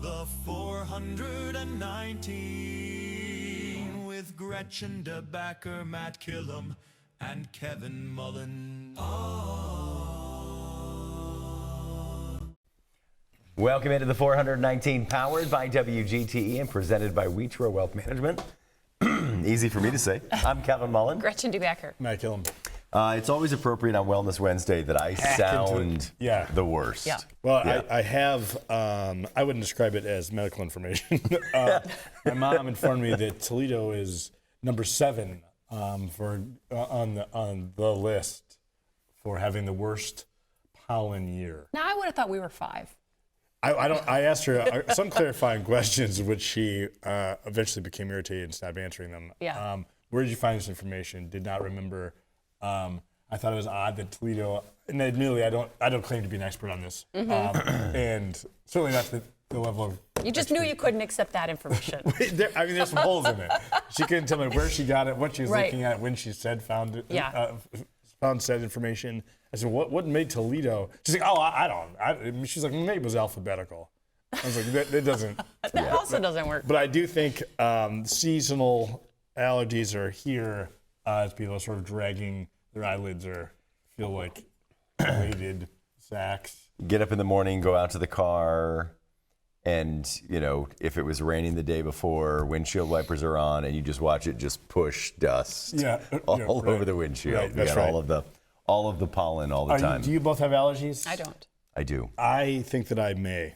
the 419 with Gretchen DeBacker, Matt Killam, and Kevin Mullen. Welcome into the 419, powered by WGTE and presented by Witro Wealth Management. Easy for me to say. I'm Kevin Mullen. Gretchen DeBacker. Matt Killam. It's always appropriate on Wellness Wednesday that I sound the worst. Yeah. Well, yeah. I have, I wouldn't describe it as medical information. My mom informed me that Toledo is number 7 on the list for having the worst pollen year. Now, I would have thought we were 5. I asked her some clarifying questions, which she eventually became irritated and stopped answering them. Yeah. Where did you find this information? Did not remember. I thought it was odd that Toledo, and admittedly, I don't claim to be an expert on this, and certainly not the level of. You just knew you couldn't accept that information. There's some holes in it. She couldn't tell me where she got it, what she was looking at, when she said found it. Yeah. Found said information. I said, what made Toledo? She's like, oh, I don't. She's like, maybe it was alphabetical. I was like, that doesn't. That also doesn't work. But I do think seasonal allergies are here as people are sort of dragging their eyelids or feel like weighted sacks. Get up in the morning, go out to the car, and if it was raining the day before, windshield wipers are on, and you just watch it just push dust all over the windshield. Right, that's right. right. All of the pollen all the time. Do you both have allergies? I don't. I do. I think that I may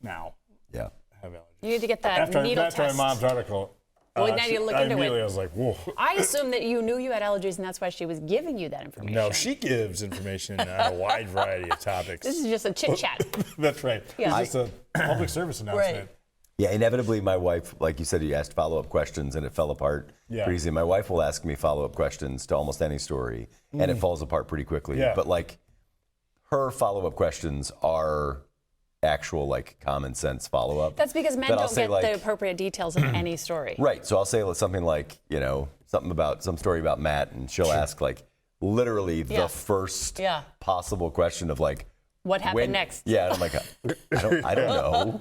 now Yeah. have allergies. You need to get that needle After test. my mom's article, Well, now you look into immediately it. I was like, whoa. I assumed that you knew you had allergies, and that's why she was giving you that information. No, she gives information on a wide variety of topics. This is just a chit chat. That's right. Yeah. It's just a public service announcement. Right. Yeah, inevitably, my wife, like you said, you asked follow-up questions, and it fell apart pretty easily. My wife will ask me follow-up questions to almost any story, and it falls apart pretty quickly. Yeah. But, her follow-up questions are actual, common sense follow-up. That's because men don't get the appropriate details in any story. Right. So I'll say something like, some story about Matt, and she'll ask, literally the first possible question of, what happened next? Yeah, and I'm like, I don't know.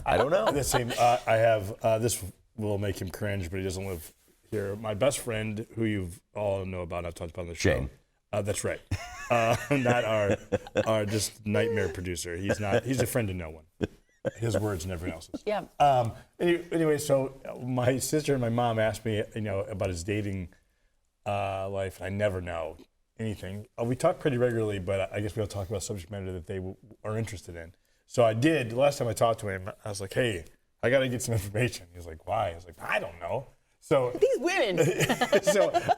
I don't know. The same. I have. This will make him cringe, but he doesn't live here. My best friend, who you all know about, I've talked about on the show. Shane. That's right. Not our just nightmare producer. He's not. He's a friend to no one. His words and everyone else's. Yeah. Anyway, so my sister and my mom asked me, about his dating life. I never know anything. We talk pretty regularly, but I guess we don't talk about subject matter that they are interested in. So I did. The last time I talked to him, I was like, hey, I got to get some information. He was like, why? I was like, I don't know. So These women.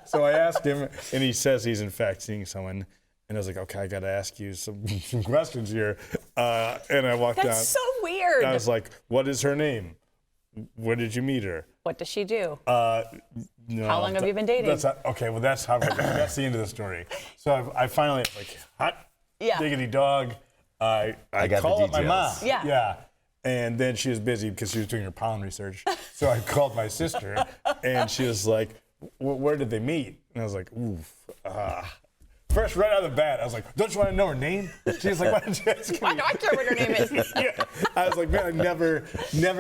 so I asked him, and he says he's in fact seeing someone. And I was like, okay, I got to ask you some questions here. And I walked down. That's so weird. I was like, what is her name? Where did you meet her? What does she do? No, How long have you been dating? That's that's the end of the story. So I finally, hot diggity dog. I got called the up my mom. details. Yeah. Yeah. And then she was busy because she was doing her pollen research. So I called my sister, and she was like, where did they meet? And I was like, oof. First, right out of the bat, I was like, don't you want to know her name? She was like, why don't you ask me? Why do I care what her name is? Yeah. I was like, man, I never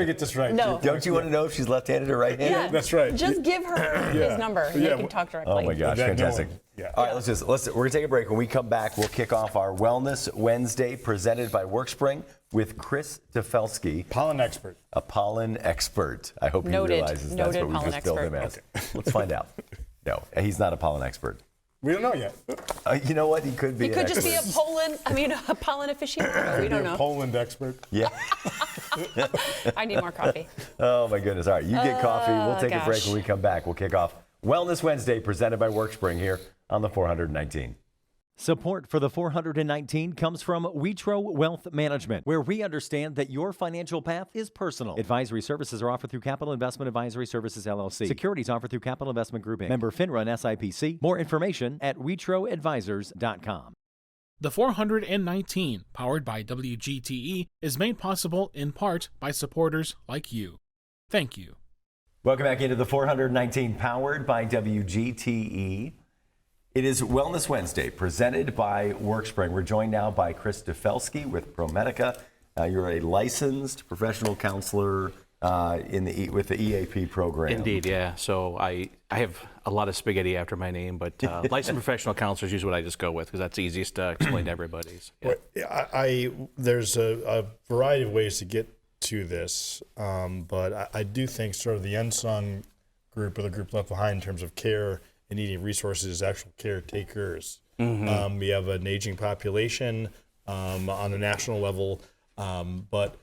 get this right. No. Don't you want to know if she's left-handed or right-handed? Yeah. That's right. Just give her his number, and they can talk directly. Oh my gosh, That no fantastic. one- yeah. All right, we're gonna take a break. When we come back, we'll kick off our Wellness Wednesday presented by Workspring with Chris Tafelski, Pollen expert. a pollen expert. I hope he Noted. realizes that's Noted what we pollen just billed him as. Let's find out. No, he's not a pollen expert. We don't know yet. You know what? He could be. He could just be a pollen aficionado. We don't know. Poland expert. Yeah. I need more coffee. Oh my goodness. All right, you get coffee. We'll take a break. gosh. When we come back, we'll kick off Wellness Wednesday presented by Workspring here on the 419. Support for the 419 comes from Witro Wealth Management, where we understand that your financial path is personal. Advisory services are offered through Capital Investment Advisory Services, LLC. Securities offered through Capital Investment Group, Inc. Member FINRA and SIPC. More information at witroadvisors.com. The 419, powered by WGTE, is made possible in part by supporters like you. Thank you. Welcome back into the 419, powered by WGTE. It is Wellness Wednesday, presented by Workspring. We're joined now by Chris Tafelski with ProMedica, You're a licensed professional counselor with the EAP program. Indeed, yeah. So I have a lot of spaghetti after my name, but licensed professional counselor is usually what I just go with because that's the easiest to explain to everybody. So, yeah. There's a variety of ways to get to this, but I do think sort of the unsung group or the group left behind in terms of care and needing resources is actual caretakers. We have an aging population on a national level, but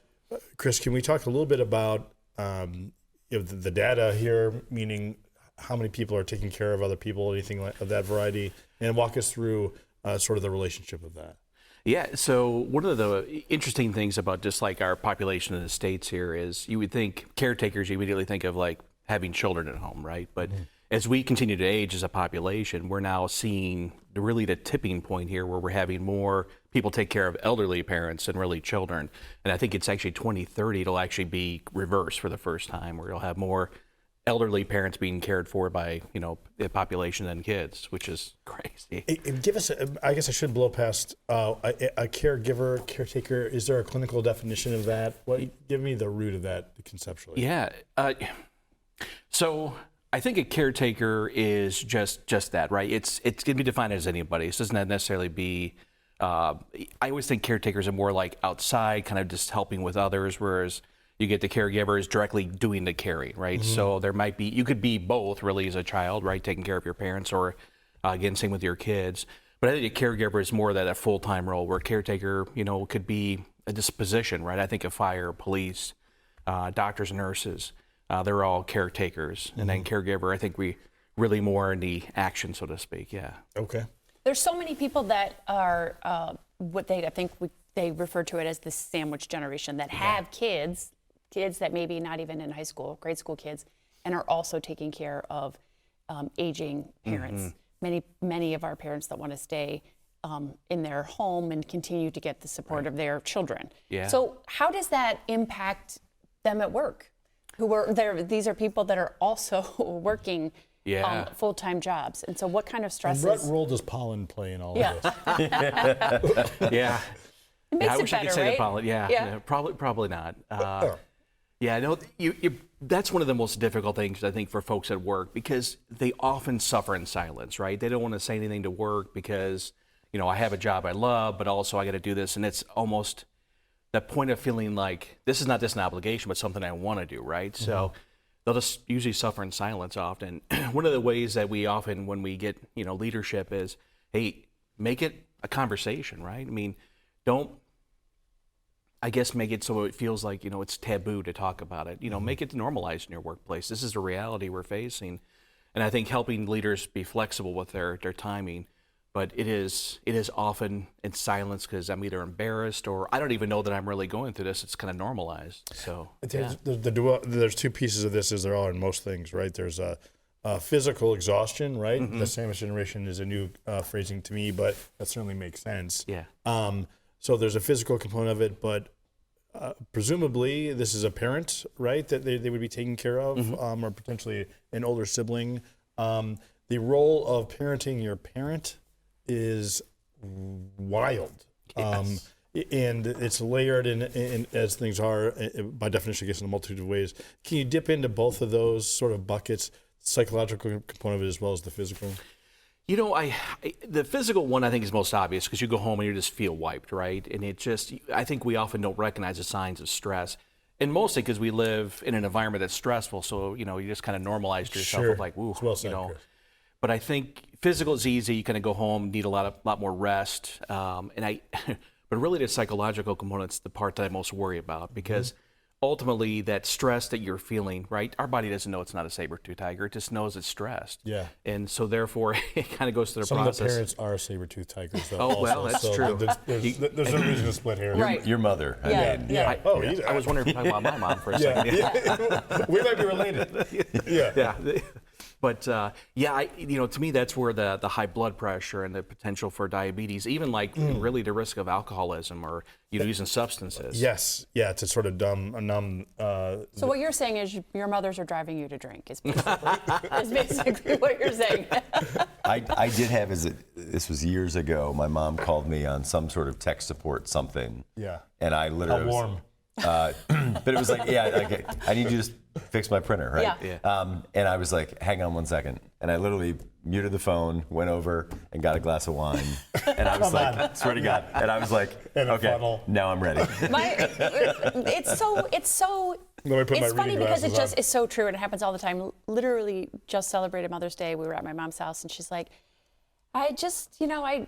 Chris, can we talk a little bit about the data here, meaning how many people are taking care of other people, anything of that variety, and walk us through sort of the relationship of that? Yeah, so one of the interesting things about just like our population in the States here is you would think caretakers, you immediately think of like having children at home, right? But as we continue to age as a population, we're now seeing really the tipping point here where we're having more people take care of elderly parents than really children. And I think it's actually 2030, it'll actually be reversed for the first time, where you'll have more elderly parents being cared for by, the population than kids, which is crazy. And give us, I guess I should blow past a caregiver, caretaker. Is there a clinical definition of that? Give me the root of that conceptually. Yeah. So I think a caretaker is just that, right? It's going to be defined as anybody. It doesn't necessarily be, I always think caretakers are more like outside, kind of just helping with others, whereas you get the caregivers directly doing the caring, right? So there might be, you could be both really as a child, right? Taking care of your parents or again, same with your kids. But I think a caregiver is more that a full-time role where a caretaker, could be a disposition, right? I think of fire, police, doctors, nurses, they're all caretakers. And then caregiver, I think we really more in the action, so to speak, yeah. Okay. There's so many people that are they refer to it as the sandwich generation that have kids that maybe not even in high school, grade school kids, and are also taking care of aging parents. Many of our parents that want to stay in their home and continue to get the support of their children. Yeah. So how does that impact them at work? These are people that are also working full-time jobs. And so what kind of stresses? And what role does pollen play in all of this? Yeah. It makes I it wish I could better, say right? the pollen. Yeah. Probably not. Yeah, no, that's one of the most difficult things, I think, for folks at work, because they often suffer in silence, right? They don't want to say anything to work because, I have a job I love, but also I got to do this. And it's almost that point of feeling like this is not just an obligation, but something I want to do, right? So they'll just usually suffer in silence often. One of the ways that we often, when we get, leadership is, hey, make it a conversation, right? I mean, don't, I guess, make it so it feels like, it's taboo to talk about it. Make it normalized in your workplace. This is a reality we're facing. And I think helping leaders be flexible with their timing, but it is often in silence because I'm either embarrassed or I don't even know that I'm really going through this. It's kind of normalized. So there's two pieces of this, as there are in most things, right? There's a physical exhaustion, right? The sandwich generation is a new phrasing to me, but that certainly makes sense. Yeah. So there's a physical component of it, but presumably this is a parent, right, that they would be taking care of, or potentially an older sibling. The role of parenting your parent is wild. Yes. And it's layered in as things are, by definition, I guess, in a multitude of ways. Can you dip into both of those sort of buckets, psychological component of it as well as the physical? The physical one I think is most obvious because you go home and you just feel wiped, right? And I think we often don't recognize the signs of stress. And mostly because we live in an environment that's stressful. So, you just kind of normalize yourself with like, woo, well said, Chris. But I think physical is easy. You kind of go home, need a lot more rest. But really the psychological component's the part that I most worry about because ultimately that stress that you're feeling, right? Our body doesn't know it's not a saber-tooth tiger. It just knows it's stressed. Yeah. And so therefore it kind of goes through the process. Some of the parents are saber-tooth tigers though. Oh, well, that's true. There's no reason to split hairs. Right. Your mother. Yeah. I was wondering if you were talking about my mom for a second. We might be related. Yeah. But yeah, to me, that's where the high blood pressure and the potential for diabetes, even like really the risk of alcoholism or using substances. Yes, yeah, to sort of numb. So what you're saying is your mothers are driving you to drink, is basically what you're saying. I did have, this was years ago, my mom called me on some sort of tech support something. Yeah. And I literally How warm. but it was like, I need you to just fix my printer, right? Yeah. And I was like, hang on one second. And I literally muted the phone, went over and got a glass of wine. And I was like, swear to God. And I was like, okay, funnel. now I'm ready. It's funny because it's so true and it happens all the time. Literally just celebrated Mother's Day. We were at my mom's house and she's like, I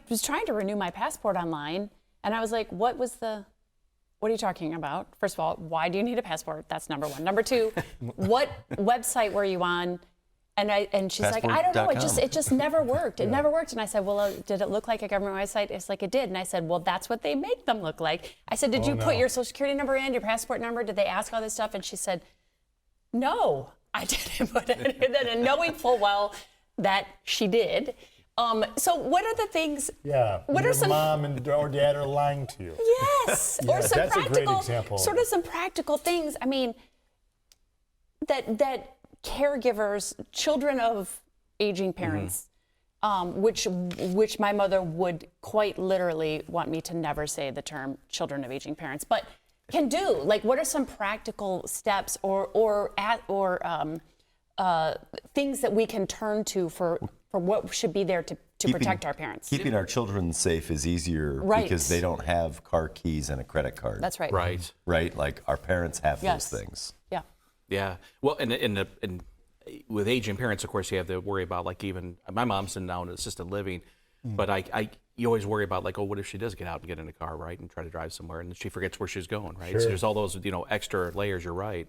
was trying to renew my passport online. And I was like, what are you talking about? First of all, why do you need a passport? That's number one. Number two, what website were you on? And she's like, I don't know. It just never worked. It never worked. And I said, well, did it look like a government website? It's like, it did. And I said, well, that's what they make them look like. I said, did you put your social security number in, your passport number? Did they ask all this stuff? And she said, no, I didn't put it in. And knowing full well that she did. So what are the things? Yeah. What are some mom or dad are lying to you? Yes. Or some that's practical, a great example. Sort of some practical things. I mean, that caregivers, children of aging parents, which my mother would quite literally want me to never say the term children of aging parents, but can do. Like, what are some practical steps or things that we can turn to for what should be there to protect our parents? Keeping our children safe is easier because they don't have car keys and a credit card. That's right. Right? Like our parents have those things. Yeah. Yeah. Well, and with aging parents, of course, you have to worry about, like, even my mom's now in assisted living, but you always worry about, like, oh, what if she does get out and get in a car, right, and try to drive somewhere, and she forgets where she's going, right? Sure. So there's all those, extra layers. You're right.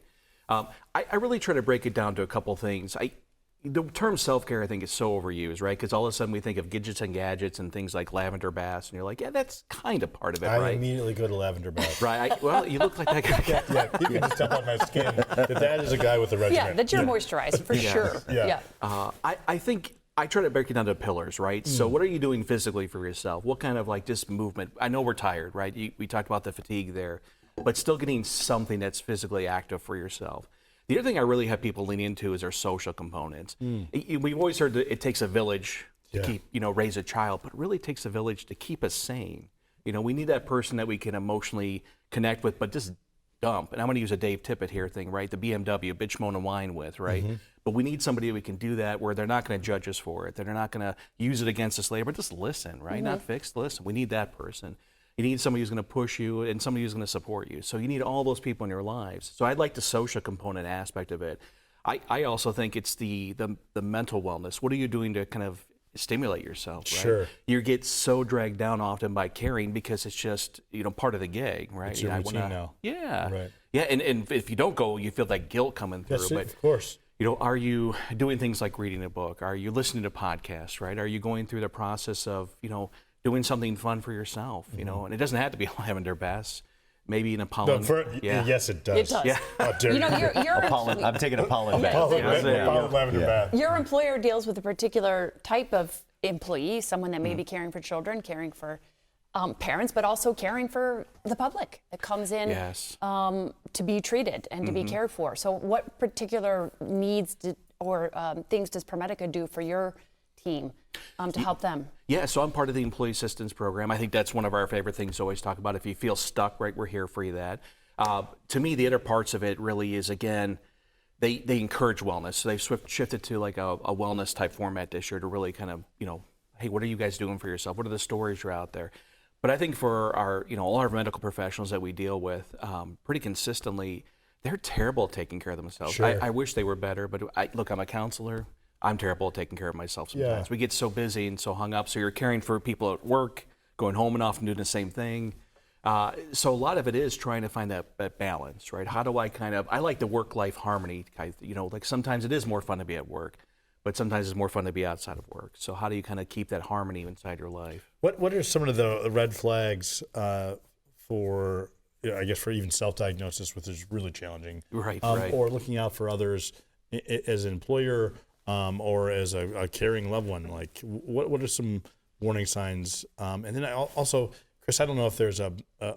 I really try to break it down to a couple things. The term self-care, I think, is so overused, right? Because all of a sudden we think of gadgets and things like lavender baths, and you're like, yeah, that's kind of part of it, right? I immediately go to lavender bath. Right. Well, you look like that guy. Yeah, you can just tell by my skin that is a guy with a regimen. Yeah, that you're moisturized, for sure. Yeah. I think I try to break it down to pillars, right? So what are you doing physically for yourself? What kind of, like, just movement? I know we're tired, right? We talked about the fatigue there, but still getting something that's physically active for yourself. The other thing I really have people lean into is their social components. We've always heard that it takes a village to keep, raise a child, but it really takes a village to keep us sane. We need that person that we can emotionally connect with, but just dump. And I'm going to use a Dave Tippett here thing, right? The BMW, bitch, moan, and whine with, right? But we need somebody we can do that where they're not going to judge us for it. They're not going to use it against us later, but just listen, right? Not fix, listen. We need that person. You need somebody who's going to push you and somebody who's going to support you. So you need all those people in your lives. So I'd like the social component aspect of it. I also think it's the mental wellness. What are you doing to kind of stimulate yourself, right? Sure. You get so dragged down often by caring because it's just, part of the gig, right? It's your routine now. Yeah. Right. Yeah, and if you don't go, you feel that guilt coming through. Yes, but of course. are you doing things like reading a book? Are you listening to podcasts, right? Are you going through the process of, doing something fun for yourself, and it doesn't have to be lavender baths. Maybe an pollen. Yes, it does. It does. Yeah. Oh, You're Pollen. I'm taking a pollen bath. Pollen lavender bath. Your employer deals with a particular type of employee, someone that may be caring for children, caring for parents, but also caring for the public that comes in to be treated and to be cared for. So what particular needs or things does ProMedica do for your team to help them? Yeah, so I'm part of the Employee Assistance Program. I think that's one of our favorite things to always talk about. If you feel stuck, right, we're here for you that. To me, the other parts of it really is, again, they encourage wellness. So they've shifted to like a wellness type format this year to really kind of, hey, what are you guys doing for yourself? What are the stories you're out there? But I think for our, all our medical professionals that we deal with pretty consistently, they're terrible at taking care of themselves. Sure. I wish they were better, but look, I'm a counselor. I'm terrible at taking care of myself sometimes. We get so busy and so hung up. So you're caring for people at work, going home and often doing the same thing. So a lot of it is trying to find that balance, right? How do I like the work-life harmony. Like sometimes it is more fun to be at work, but sometimes it's more fun to be outside of work. So how do you kind of keep that harmony inside your life? What are some of the red flags for, I guess, for even self-diagnosis, which is really challenging? Right. Or looking out for others as an employer or as a caring loved one? Like, what are some warning signs? And then also, Chris, I don't know if there's a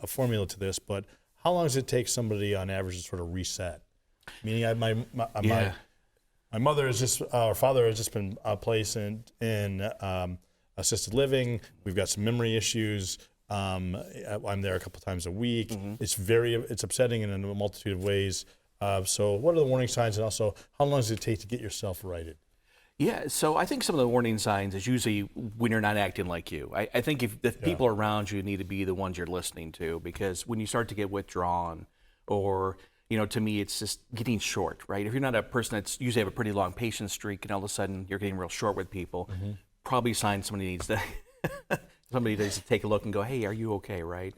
formula to this, but how long does it take somebody on average to sort of reset? Meaning, my mother has just, our father has just been placed in assisted living. We've got some memory issues. I'm there a couple times a week. Mm-hmm. It's upsetting in a multitude of ways. So what are the warning signs, and also how long does it take to get yourself righted? Yeah, so I think some of the warning signs is usually when you're not acting like you. I think if the people around you need to be the ones you're listening to, because when you start to get withdrawn, or, to me, it's just getting short, right? If you're not a person that's usually have a pretty long patience streak and all of a sudden you're getting real short with people, probably a sign somebody needs to take a look and go, hey, are you okay, right?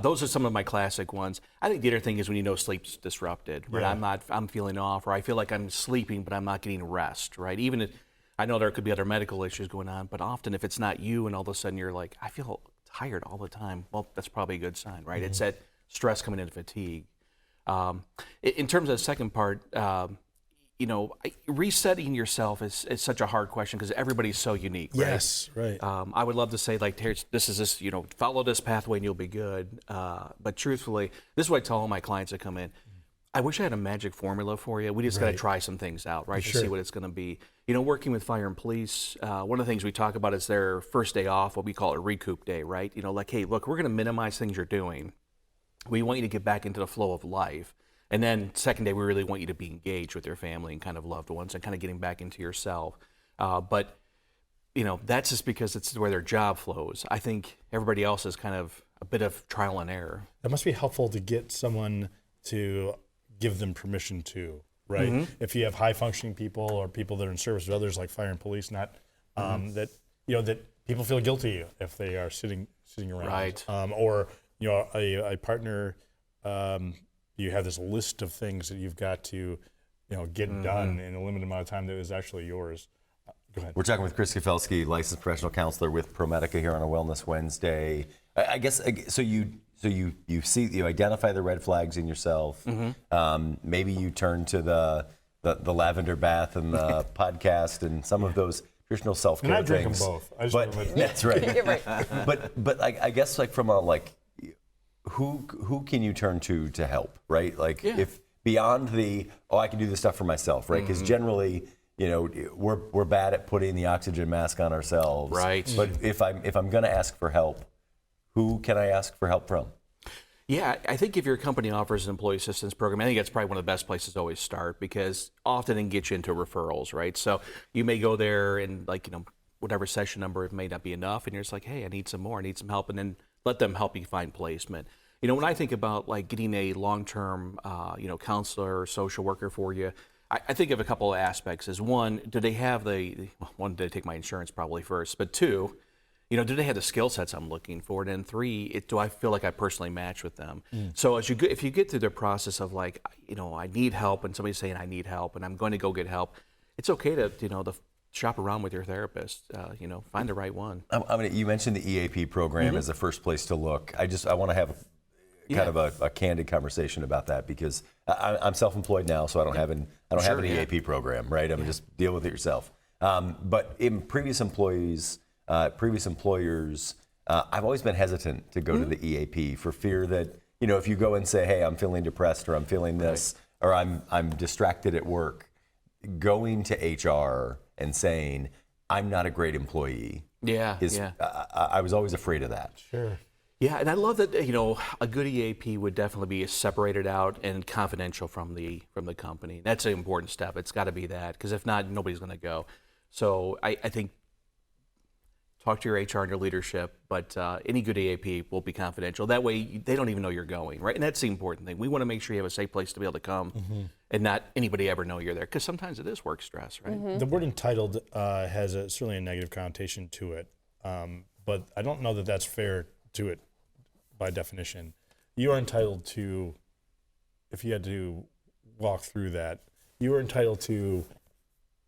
Those are some of my classic ones. I think the other thing is when sleep's disrupted, right? Yeah. I'm feeling off, or I feel like I'm sleeping, but I'm not getting rest, right? Even if, I know there could be other medical issues going on, but often if it's not you and all of a sudden you're like, I feel tired all the time, well, that's probably a good sign, right? It's that stress coming into fatigue. In terms of the second part, resetting yourself is such a hard question because everybody's so unique, right? Yes, right. I would love to say, like, this, follow this pathway and you'll be good. But truthfully, this is what I tell all my clients that come in. I wish I had a magic formula for you. We just got to try some things out, right, to see what it's going to be. Working with fire and police, one of the things we talk about is their first day off, what we call a recoup day, right? Like, hey, look, we're going to minimize things you're doing. We want you to get back into the flow of life. And then second day, we really want you to be engaged with your family and kind of loved ones and kind of getting back into yourself. But that's just because it's where their job flows. I think everybody else is kind of a bit of trial and error. That must be helpful to get someone to give them permission to, right? If you have high functioning people or people that are in service of others like fire and police, not that people feel guilty if they are sitting around. Right. Or a partner, you have this list of things that you've got to get done in a limited amount of time that is actually yours. Go ahead. We're talking with Chris Tafelski, licensed professional counselor with ProMedica here on a Wellness Wednesday. I guess so. You identify the red flags in yourself. Maybe you turn to the lavender bath and the podcast and some of those traditional self-care and I drink things. them both. That's right. You're right. But I guess from a who can you turn to help, right? If beyond I can do this stuff for myself, right? Because generally, we're bad at putting the oxygen mask on ourselves, right? But if I'm going to ask for help, who can I ask for help from? Yeah, I think if your company offers an employee assistance program, I think that's probably one of the best places to always start, because often it can get you into referrals, right? So you may go there and whatever session number, it may not be enough, and you're just like, hey, I need some more, I need some help, and then let them help you find placement. When I think about getting a long-term, counselor or social worker for you, I think of a couple of aspects. Is one, do they have do they take my insurance probably first, but two, do they have the skill sets I'm looking for? And then three, do I feel like I personally match with them? So if you get through the process of I need help, and somebody's saying I need help, and I'm going to go get help, it's okay to shop around with your therapist. Find the right one. You mentioned the EAP program as the first place to look. I want to have kind of a candid conversation about that, because I'm self-employed now, so I don't have an EAP program, right? Just deal with it yourself. But in previous employers, I've always been hesitant to go to the EAP for fear that if you go and say, hey, I'm feeling depressed, or I'm feeling this, or I'm distracted at work, going to HR and saying I'm not a great employee. I was always afraid of that. Sure. Yeah, and I love that a good EAP would definitely be separated out and confidential from the company. That's an important step. It's got to be that, because if not, nobody's going to go. So I think talk to your HR and your leadership, but any good EAP will be confidential. That way, they don't even know you're going, right? And that's the important thing. We want to make sure you have a safe place to be able to come, and not anybody ever know you're there, because sometimes it is work stress, right? The word entitled has certainly a negative connotation to it, but I don't know that that's fair to it by definition. You are entitled to, if you had to walk through that, you are entitled to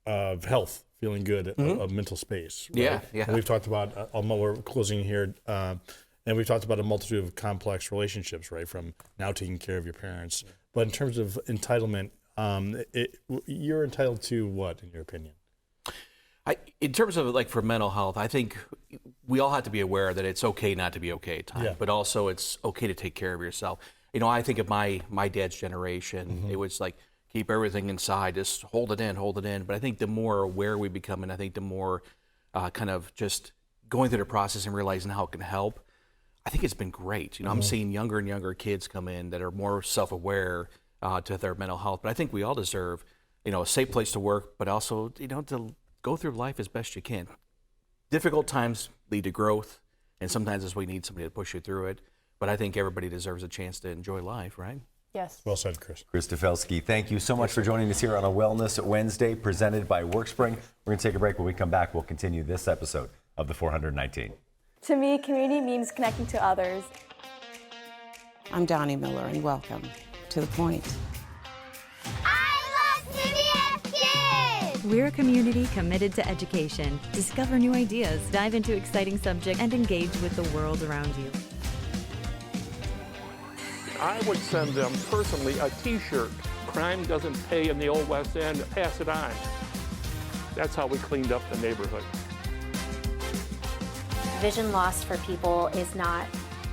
health, feeling good, a mental space. Right? Yeah. And we've talked about, we're closing here, and we've talked about a multitude of complex relationships, right, from now taking care of your parents. But in terms of entitlement, you're entitled to what, in your opinion? In terms of like for mental health, I think we all have to be aware that it's okay not to be okay at times, but also it's okay to take care of yourself. You know, I think of my dad's generation, it was like, keep everything inside, just hold it in. But I think the more aware we become, and I think the more kind of just going through the process and realizing how it can help, I think it's been great. You know, I'm seeing younger and younger kids come in that are more self-aware to their mental health. But I think we all deserve, you know, a safe place to work, but also, you know, to go through life as best you can. Difficult times lead to growth, and sometimes it's we need somebody to push you through it. But I think everybody deserves a chance to enjoy life, right? Yes. Well said, Chris. Chris Tafelski, thank you so much for joining us here on a Wellness Wednesday presented by Workspring. We're going to take a break. When we come back, we'll continue this episode of the 419. To me, community means connecting to others. I'm Donnie Miller, and welcome to The Point. I love CBS Kids! We're a community committed to education. Discover new ideas, dive into exciting subjects, and engage with the world around you. I would send them personally a t-shirt. Crime doesn't pay in the old West End, pass it on. That's how we cleaned up the neighborhood. Vision loss for people is not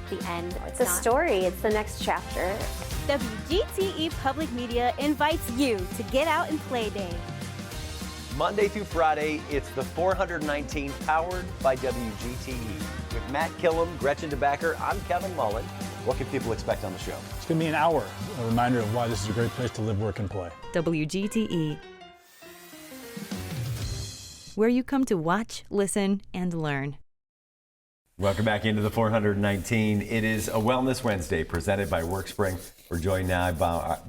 the end. It's a story, it's the next chapter. WGTE Public Media invites you to Get Out and Play Day. Monday through Friday, it's the 419 powered by WGTE. With Matt Killam, Gretchen DeBacker, I'm Kevin Mullen. What can people expect on the show? It's going to be an hour, a reminder of why this is a great place to live, work, and play. WGTE, where you come to watch, listen, and learn. Welcome back into the 419. It is a Wellness Wednesday presented by Workspring. We're joined now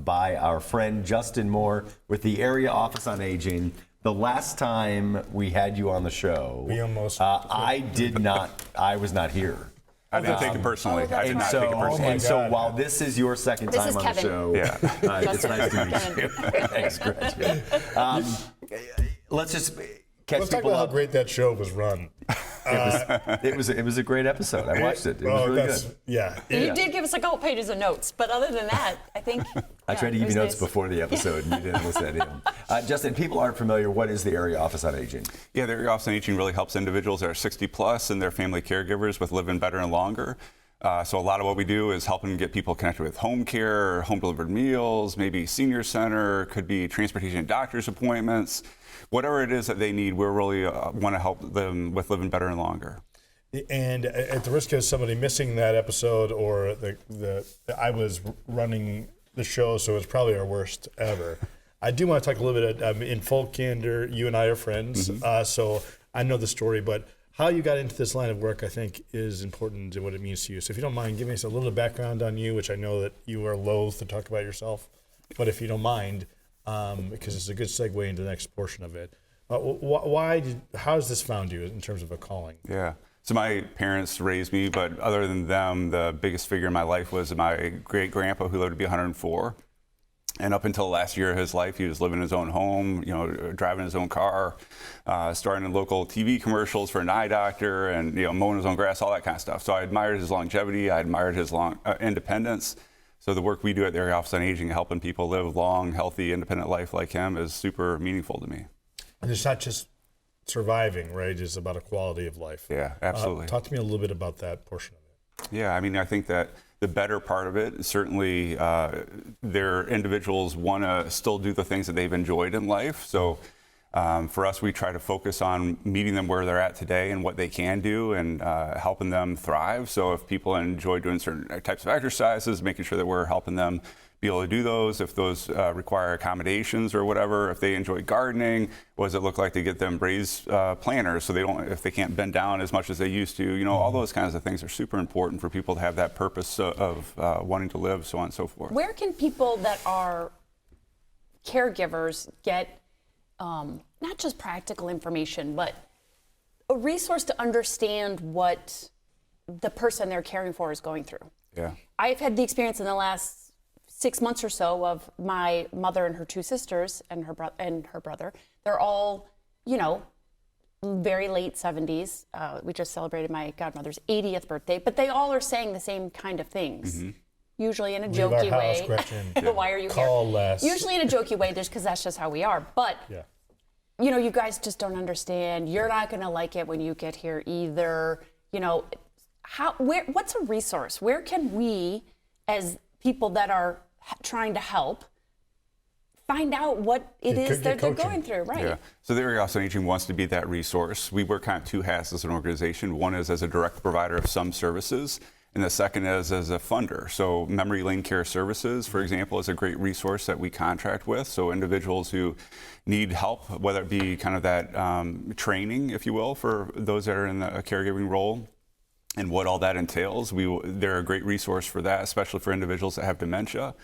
by our friend Justin Moor with the Area Office on Aging. The last time we had you on the show, We almost. I was not here. I didn't take it personally. I did not take it personally. And so while this is your second This time is on Kevin. the show, it's nice to meet you. Thanks, Gretchen. Let's just catch Let's talk people about how up. great that show was run. It was a great episode. I watched it. It was really good. Yeah. You did give us a couple pages of notes, but other than that, I think I tried to give you notes before the episode, and you didn't listen to any of them. Justin, people aren't familiar. What is the Area Office on Aging? Yeah, the Area Office on Aging really helps individuals that are 60 plus and their family caregivers with living better and longer. So a lot of what we do is helping get people connected with home care, home delivered meals, maybe senior center, could be transportation and doctor's appointments. Whatever it is that they need, we really want to help them with living better and longer. And at the risk of somebody missing that episode, or I was running the show, so it's probably our worst ever. I do want to talk a little bit in full candor. You and I are friends, so I know the story, but how you got into this line of work, I think, is important to what it means to you. So if you don't mind, giving us a little background on you, which I know that you are loath to talk about yourself, but if you don't mind, because it's a good segue into the next portion of it. How has this found you in terms of a calling? Yeah. So my parents raised me, but other than them, the biggest figure in my life was my great-grandpa, who lived to be 104. And up until last year of his life, he was living in his own home, driving his own car, starring in local TV commercials for an eye doctor, and mowing his own grass, all that kind of stuff. So I admired his longevity. I admired his independence. So the work we do at the Area Office on Aging, helping people live long, healthy, independent life like him, is super meaningful to me. And it's not just surviving, right? It's about a quality of life. Yeah, absolutely. Talk to me a little bit about that portion of it. Yeah, I mean, I think that the better part of it, certainly their individuals want to still do the things that they've enjoyed in life. So for us, we try to focus on meeting them where they're at today and what they can do, and helping them thrive. So if people enjoy doing certain types of exercises, making sure that we're helping them be able to do those. If those require accommodations or whatever, if they enjoy gardening, what does it look like to get them raised planters so if they can't bend down as much as they used to? All those kinds of things are super important for people to have that purpose of wanting to live, so on and so forth. Where can people that are caregivers get not just practical information, but a resource to understand what the person they're caring for is going through? Yeah. I've had the experience in the last 6 months or so of my mother and her two sisters and her brother. They're all, very late 70s. We just celebrated my godmother's 80th birthday, but they all are saying the same kind of things. Usually in a jokey way. Gretchen. Why are you Call here? less. Usually in a jokey way, just because that's just how we are. But you know, you guys just don't understand. You're not going to like it when you get here either. You know, what's a resource? Where can we, as people that are trying to help, find out what it is that they're going through, right? Yeah. So the Area Office on Aging wants to be that resource. We wear kind of two hats as an organization. One is as a direct provider of some services, and the second is as a funder. So Memory Lane Care Services, for example, is a great resource that we contract with. So individuals who need help, whether it be kind of that training, if you will, for those that are in a caregiving role, and what all that entails, they're a great resource for that, especially for individuals that have dementia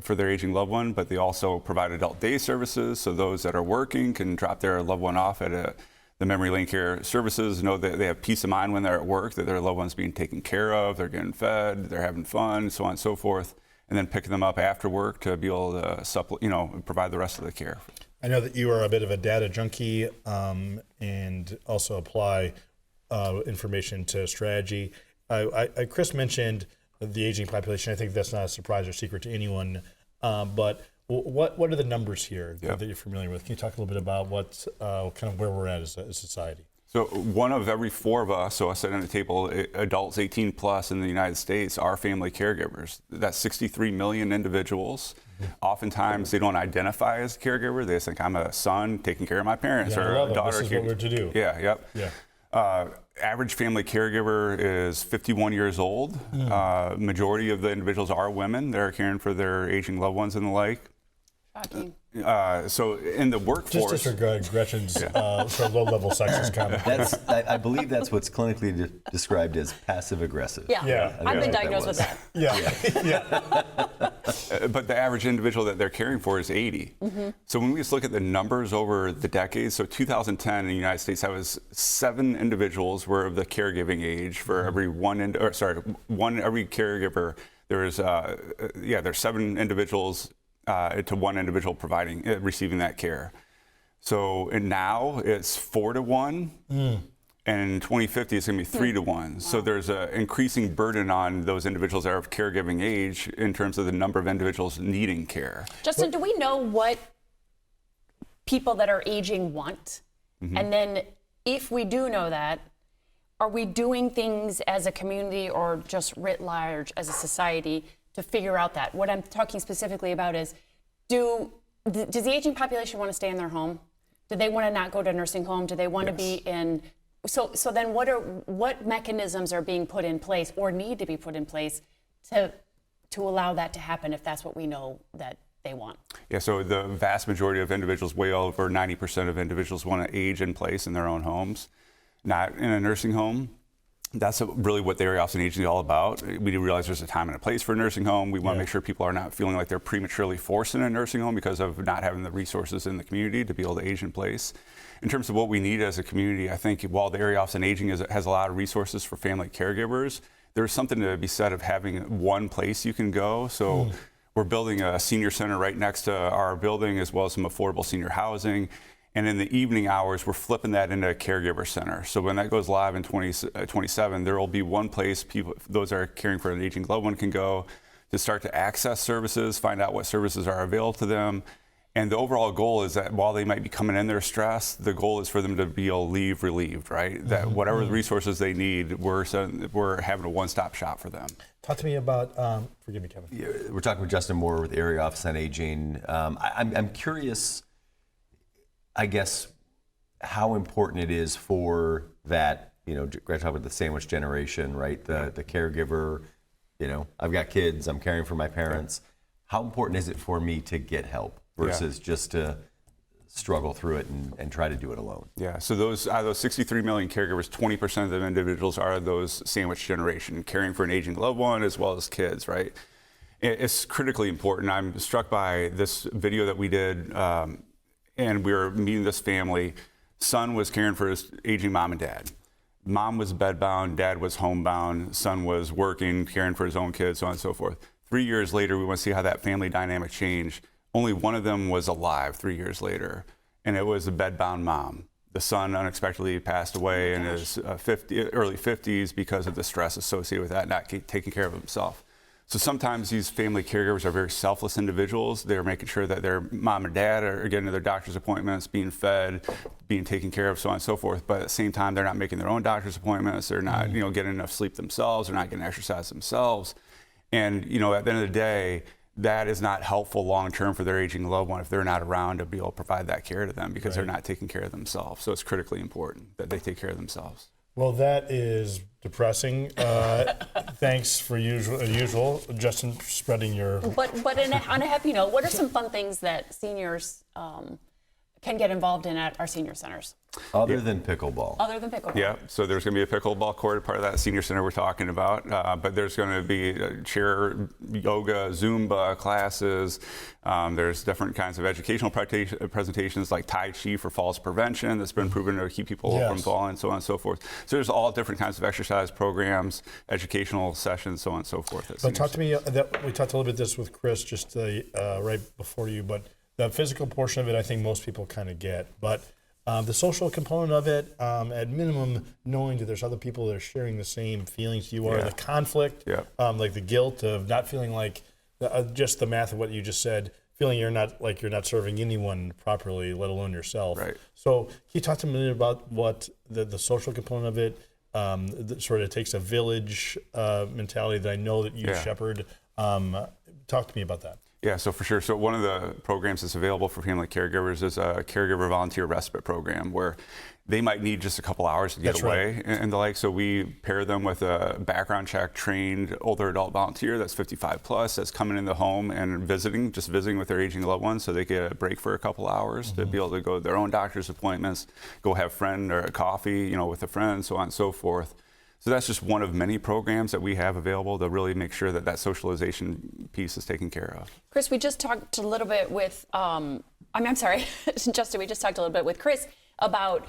for their aging loved one. But they also provide adult day services, so those that are working can drop their loved one off at the Memory Lane Care Services, know that they have peace of mind when they're at work, that their loved one's being taken care of, they're getting fed, they're having fun, so on and so forth, and then picking them up after work to be able to provide the rest of the care. I know that you are a bit of a data junkie and also apply information to strategy. Chris mentioned the aging population. I think that's not a surprise or secret to anyone, but what are the numbers here that you're familiar with? Can you talk a little bit about what kind of where we're at as a society? So one of every four of us, so us sitting at the table, adults 18 plus in the United States, are family caregivers. That's 63 million individuals. Mm-hmm. Oftentimes they don't identify as a caregiver. They just think, I'm a son taking care of my parents, or a daughter. This is what we're to do. Yeah, yep. Yeah. Average family caregiver is 51 years old. Majority of the individuals are women. They're caring for their aging loved ones and the like. Shocking. So in the workforce, just disregard Gretchen's sort of low-level sexist comment. I believe that's what's clinically described as passive aggressive. Yeah. I've been diagnosed with that. But the average individual that they're caring for is 80. Mm-hmm. So when we just look at the numbers over the decades, so 2010 in the United States, that was 7 individuals were of the caregiving age for every every caregiver. There's 7 individuals to one individual receiving that care. So and now it's 4 to 1, and in 2050 it's going to be 3 to 1. Wow. So there's an increasing burden on those individuals that are of caregiving age in terms of the number of individuals needing care. Justin, do we know what people that are aging want? Mm-hmm. And then if we do know that, are we doing things as a community or just writ large as a society to figure out that? What I'm talking specifically about is, does the aging population want to stay in their home? Do they want to not go to a nursing home? Do they want to be in? So then what mechanisms are being put in place or need to be put in place to allow that to happen if that's what we know that they want? Yeah, so the vast majority of individuals, way over 90% of individuals, want to age in place in their own homes, not in a nursing home. That's really what the Area Office on Aging is all about. We do realize there's a time and a place for a nursing home. We want to make sure people are not feeling like they're prematurely forced in a nursing home because of not having the resources in the community to be able to age in place. In terms of what we need as a community, I think while the Area Office on Aging has a lot of resources for family caregivers, there's something to be said of having one place you can go. So we're building a senior center right next to our building, as well as some affordable senior housing. And in the evening hours, we're flipping that into a caregiver center. So when that goes live in 2027, there will be one place those that are caring for an aging loved one can go to start to access services, find out what services are available to them. And the overall goal is that while they might be coming in there stressed, the goal is for them to be able to leave relieved, right? That whatever resources they need, we're having a one-stop shop for them. Talk to me about, forgive me, Kevin. Yeah, we're talking with Justin Moor with the Area Office on Aging. I'm curious, I guess, how important it is for that, Gretchen talked about the sandwich generation, right? The caregiver, I've got kids, I'm caring for my parents. How important is it for me to get help versus just to struggle through it and try to do it alone? Yeah, so those 63 million caregivers, 20% of them individuals are those sandwich generation, caring for an aging loved one as well as kids, right? It's critically important. I'm struck by this video that we did, and we were meeting this family. Son was caring for his aging mom and dad. Mom was bedbound, dad was homebound, son was working, caring for his own kids, so on and so forth. 3 years later, we want to see how that family dynamic changed. Only one of them was alive 3 years later, and it was a bedbound mom. The son unexpectedly passed away in his early 50s because of the stress associated with that, not taking care of himself. So sometimes these family caregivers are very selfless individuals. They're making sure that their mom and dad are getting to their doctor's appointments, being fed, being taken care of, so on and so forth. But at the same time, they're not making their own doctor's appointments. They're not, getting enough sleep themselves. They're not getting exercise themselves. And, at the end of the day, that is not helpful long-term for their aging loved one if they're not around to be able to provide that care to them because they're not taking care of themselves. So it's critically important that they take care of themselves. Well, that is depressing. Thanks for usual, Justin, spreading your... But on a happy note, what are some fun things that seniors can get involved in at our senior centers? Other than pickleball. Other than pickleball. Yeah, so there's going to be a pickleball court, part of that senior center we're talking about. But there's going to be chair yoga, Zumba classes. There's different kinds of educational presentations like Tai Chi for falls prevention that's been proven to keep people from falling, so on and so forth. So there's all different kinds of exercise programs, educational sessions, so on and so forth. But talk to me, we talked a little bit this with Chris just right before you, but the physical portion of it, I think most people kind of get. But the social component of it, at minimum, knowing that there's other people that are sharing the same feelings you are, the conflict, like the guilt of not feeling like, just the math of what you just said, feeling you're not serving anyone properly, let alone yourself. Right. So can you talk to me about what the social component of it, sort of takes a village mentality that I know that you shepherd. Talk to me about that. Yeah, so for sure. So one of the programs that's available for family caregivers is a caregiver volunteer respite program where they might need just a couple hours to get away and the like. So we pair them with a background check trained older adult volunteer that's 55 plus that's coming in the home and visiting with their aging loved ones so they get a break for a couple hours to be able to go to their own doctor's appointments, go have a friend or a coffee, with a friend, so on and so forth. So that's just one of many programs that we have available to really make sure that that socialization piece is taken care of. Chris, we just talked a little bit with, Justin, we just talked a little bit with Chris about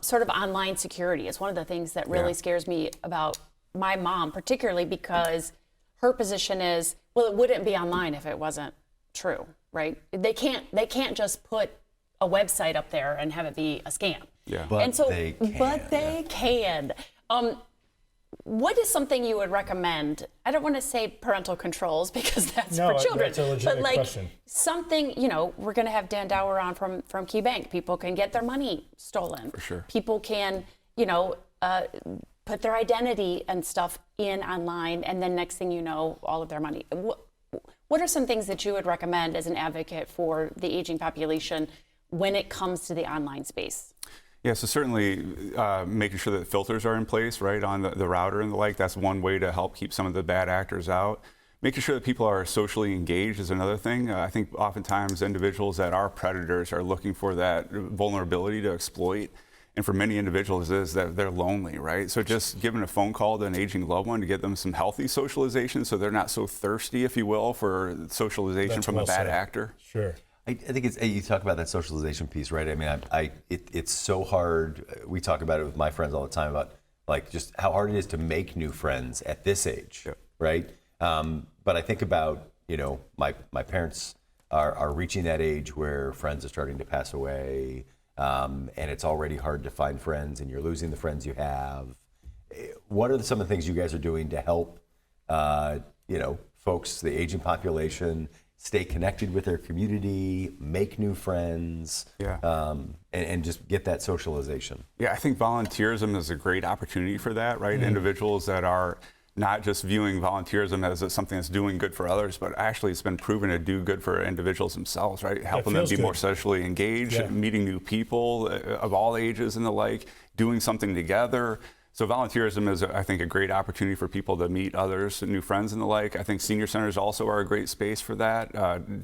sort of online security. It's one of the things that really scares me about my mom, particularly because her position is, well, it wouldn't be online if it wasn't true, right? They can't just put a website up there and have it be a scam. Yeah, but they can. What is something you would recommend? I don't want to say parental controls because that's for children. That's a legitimate but question. Something, we're going to have Dan Dower on from Key Bank. People can get their money stolen. For sure. People can, put their identity and stuff in online, and then next thing you know, all of their money. What are some things that you would recommend as an advocate for the aging population when it comes to the online space? Yeah, so certainly making sure that filters are in place, right, on the router and the like. That's one way to help keep some of the bad actors out. Making sure that people are socially engaged is another thing. I think oftentimes individuals that are predators are looking for that vulnerability to exploit. And for many individuals, it is that they're lonely, right? So just giving a phone call to an aging loved one to get them some healthy socialization so they're not so thirsty, if you will, for socialization from a bad actor. Sure. I think you talk about that socialization piece, right? I mean, it's so hard. We talk about it with my friends all the time about like just how hard it is to make new friends at this age, right? But I think about, my parents are reaching that age where friends are starting to pass away, and it's already hard to find friends, and you're losing the friends you have. What are some of the things you guys are doing to help, folks, the aging population, stay connected with their community, make new friends, and just get that socialization? Yeah, I think volunteerism is a great opportunity for that, right? Individuals that are not just viewing volunteerism as something that's doing good for others, but actually it's been proven to do good for individuals themselves, right? Helping them be more socially engaged, meeting new people of all ages and the like, doing something together. So volunteerism is, I think, a great opportunity for people to meet others, new friends and the like. I think senior centers also are a great space for that.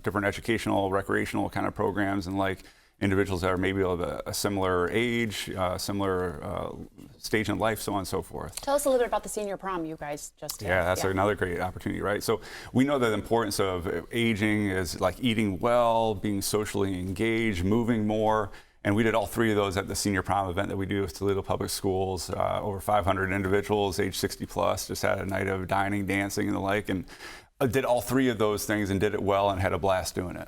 Different educational, recreational kind of programs and like individuals that are maybe of a similar age, similar stage in life, so on and so forth. Tell us a little bit about the senior prom you guys just did. Yeah, that's another great opportunity, right? So we know that the importance of aging is like eating well, being socially engaged, moving more. And we did all three of those at the senior prom event that we do with Toledo Public Schools. Over 500 individuals, age 60 plus, just had a night of dining, dancing, and the like, and did all three of those things and did it well and had a blast doing it.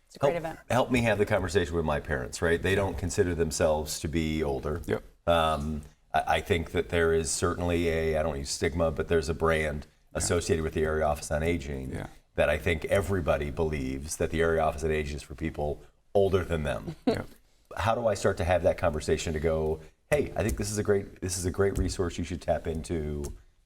It's a great event. Help me have the conversation with my parents, right? They don't consider themselves to be older. Yep. I think that there is certainly I don't use stigma, but there's a brand associated with the Area Office on Aging that I think everybody believes that the Area Office on Aging is for people older than them. How do I start to have that conversation to go, hey, I think this is a great resource you should tap into?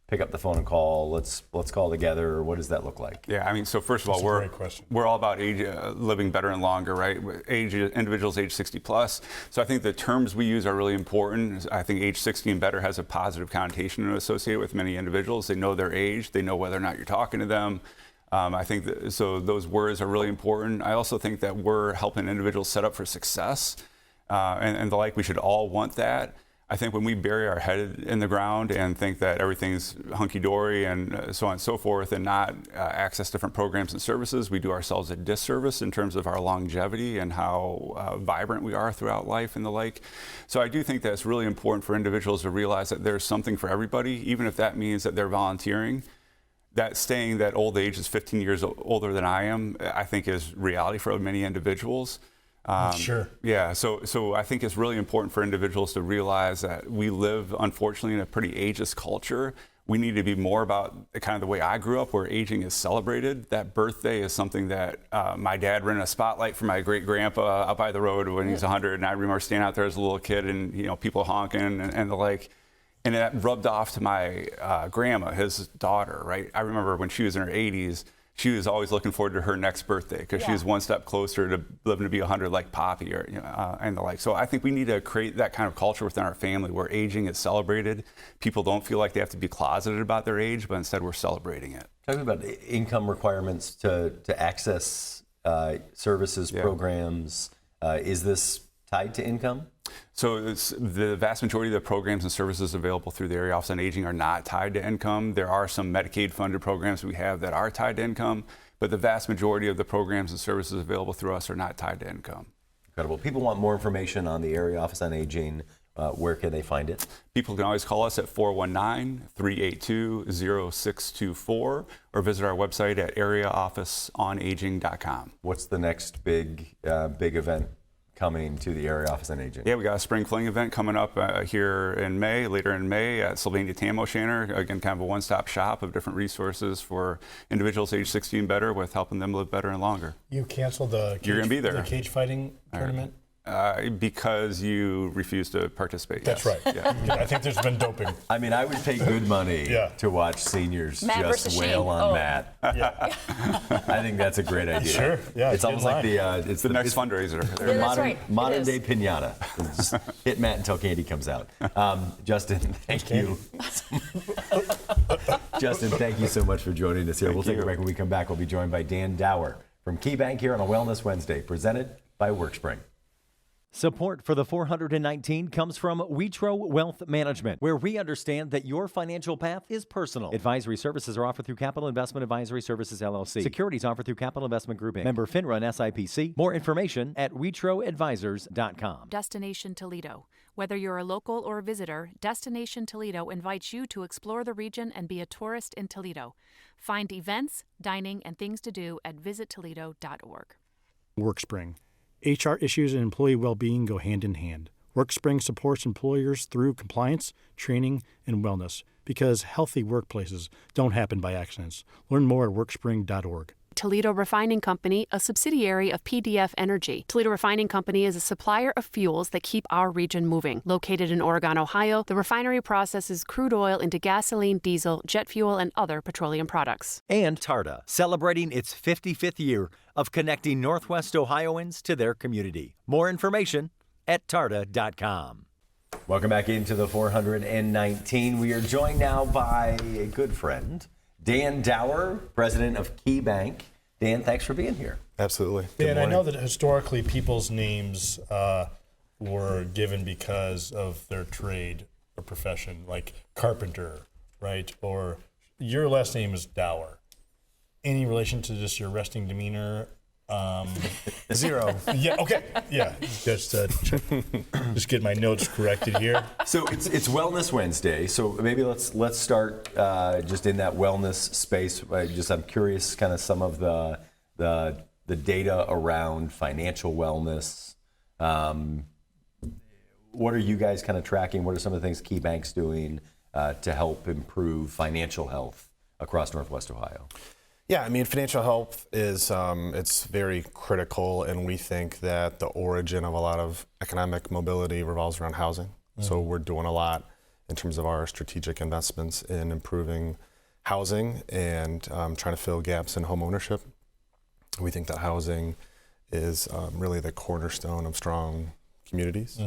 Pick up the phone and call. Let's call together. What does that look like? Yeah, I mean, so first of all, we're all about age, living better and longer, right? Individuals age 60 plus. So I think the terms we use are really important. I think age 60 and better has a positive connotation associated with many individuals. They know their age. They know whether or not you're talking to them. I think so those words are really important. I also think that we're helping individuals set up for success and the like. We should all want that. I think when we bury our head in the ground and think that everything's hunky-dory and so on and so forth and not access different programs and services, we do ourselves a disservice in terms of our longevity and how vibrant we are throughout life and the like. So I do think that it's really important for individuals to realize that there's something for everybody, even if that means that they're volunteering. That staying that old age is 15 years older than I am, I think is reality for many individuals. Sure. Yeah, so I think it's really important for individuals to realize that we live, unfortunately, in a pretty ageist culture. We need to be more about kind of the way I grew up, where aging is celebrated. That birthday is something that my dad rented a spotlight for my great-grandpa out by the road when he was 100, and I remember standing out there as a little kid and people honking and the like. And that rubbed off to my grandma, his daughter, right? I remember when she was in her 80s, she was always looking forward to her next birthday because she was one step closer to living to be 100 like Poppy or and the like. So I think we need to create that kind of culture within our family where aging is celebrated. People don't feel like they have to be closeted about their age, but instead we're celebrating it. Talking about income requirements to access services, programs, is this tied to income? So the vast majority of the programs and services available through the Area Office on Aging are not tied to income. There are some Medicaid-funded programs we have that are tied to income, but the vast majority of the programs and services available through us are not tied to income. Incredible. People want more information on the Area Office on Aging. Where can they find it? People can always call us at 419-382-0624 or visit our website at areaofficeonaging.com. What's the next big event coming to the Area Office on Aging? Yeah, we got a spring fling event coming up here in May, later in May at Sylvania Tam O'Shanter. Again, kind of a one-stop shop of different resources for individuals age 60 and better with helping them live better and longer. You canceled the You're gonna be there. The cage fighting tournament? Because you refused to participate. That's yes. right. Yeah. I think there's been doping. I mean, I would pay good money to watch seniors Matt just versus wail Shane. on Matt. I think that's a great idea. Sure. Yeah. It's almost like it's the next fundraiser. Modern day piñata. Just hit Matt until candy comes out. Justin, thank you. Justin, thank you so much for joining us here. We'll take a break. When we come back, we'll be joined by Dan Dower from KeyBank here on a Wellness Wednesday, presented by Workspring. Support for the 419 comes from Witro Wealth Management, where we understand that your financial path is personal. Advisory services are offered through Capital Investment Advisory Services, LLC. Securities offered through Capital Investment Group, Inc. Member FINRA and SIPC. More information at witroadvisors.com. Destination Toledo. Whether you're a local or a visitor, Destination Toledo invites you to explore the region and be a tourist in Toledo. Find events, dining, and things to do at visittoledo.org. Workspring. HR issues and employee well-being go hand in hand. Workspring supports employers through compliance, training, and wellness because healthy workplaces don't happen by accidents. Learn more at workspring.org. Toledo Refining Company, a subsidiary of PDF Energy. Toledo Refining Company is a supplier of fuels that keep our region moving. Located in Oregon, Ohio, the refinery processes crude oil into gasoline, diesel, jet fuel, and other petroleum products. And Tarda, celebrating its 55th year of connecting Northwest Ohioans to their community. More information at tarda.com. Welcome back into the 419. We are joined now by a good friend, Dan Dower, president of KeyBank. Dan, thanks for being here. Absolutely. Dan, I know that historically people's names were given because of their trade or profession, like carpenter, right? Or your last name is Dower. Any relation to just your resting demeanor? Zero. Yeah. Okay. Yeah. Just get my notes corrected here. So it's Wellness Wednesday. So maybe let's start just in that wellness space. I'm curious, kind of some of the data around financial wellness. What are you guys kind of tracking? What are some of the things KeyBank's doing to help improve financial health across Northwest Ohio? Yeah, I mean, financial health is it's very critical, and we think that the origin of a lot of economic mobility revolves around housing. So we're doing a lot in terms of our strategic investments in improving housing and trying to fill gaps in home ownership. We think that housing is really the cornerstone of strong communities.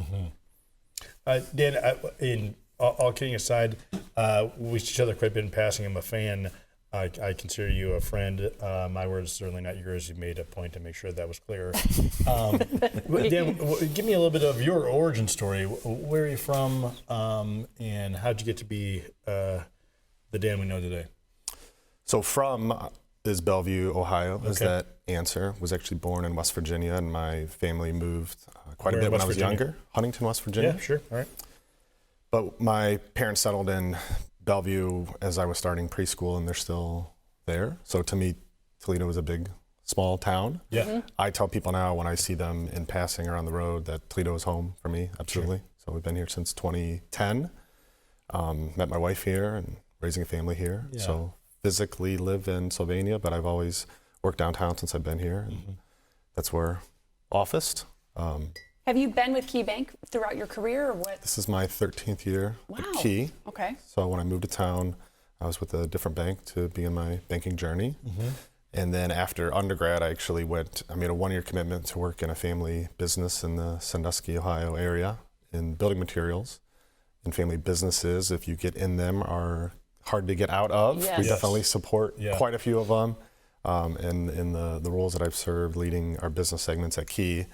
Dan, in all kidding aside, we see each other quite a bit in passing. I'm a fan. I consider you a friend. My words, certainly not yours. You made a point to make sure that was clear. Dan, give me a little bit of your origin story. Where are you from, and how'd you get to be the Dan we know today? So from is Bellevue, Ohio, is that answer. Was actually born in West Virginia, and my family moved quite a bit when I was younger. Huntington, West Virginia. Yeah, sure, all right. But my parents settled in Bellevue as I was starting preschool, and they're still there. So to me, Toledo was a big, small town. Yeah. I tell people now when I see them in passing or on the road that Toledo is home for me, absolutely. Sure. So we've been here since 2010. Met my wife here and raising a family here. Yeah. So physically live in Sylvania, but I've always worked downtown since I've been here. And that's where officed. Have you been with Key Bank throughout your career, or what? This is my 13th year at Key. Okay. So when I moved to town, I was with a different bank to begin my banking journey. And then after undergrad, I actually I made a 1-year commitment to work in a family business in the Sandusky, Ohio area in building materials. And family businesses, if you get in them, are hard to get out of. Yes. We definitely support quite a few of them. And in the roles that I've served leading our business segments at Key.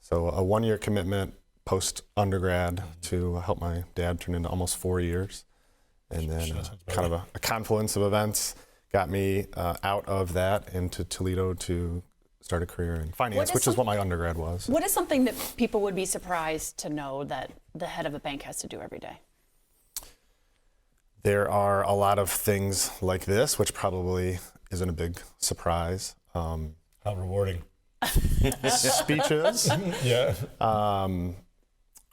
So a 1-year commitment post undergrad to help my dad turn into almost 4 years. And then kind of a confluence of events got me out of that into Toledo to start a career in finance, which is what my undergrad was. What is something that people would be surprised to know that the head of a bank has to do every day? There are a lot of things like this, which probably isn't a big surprise. How rewarding. Speeches. Yeah.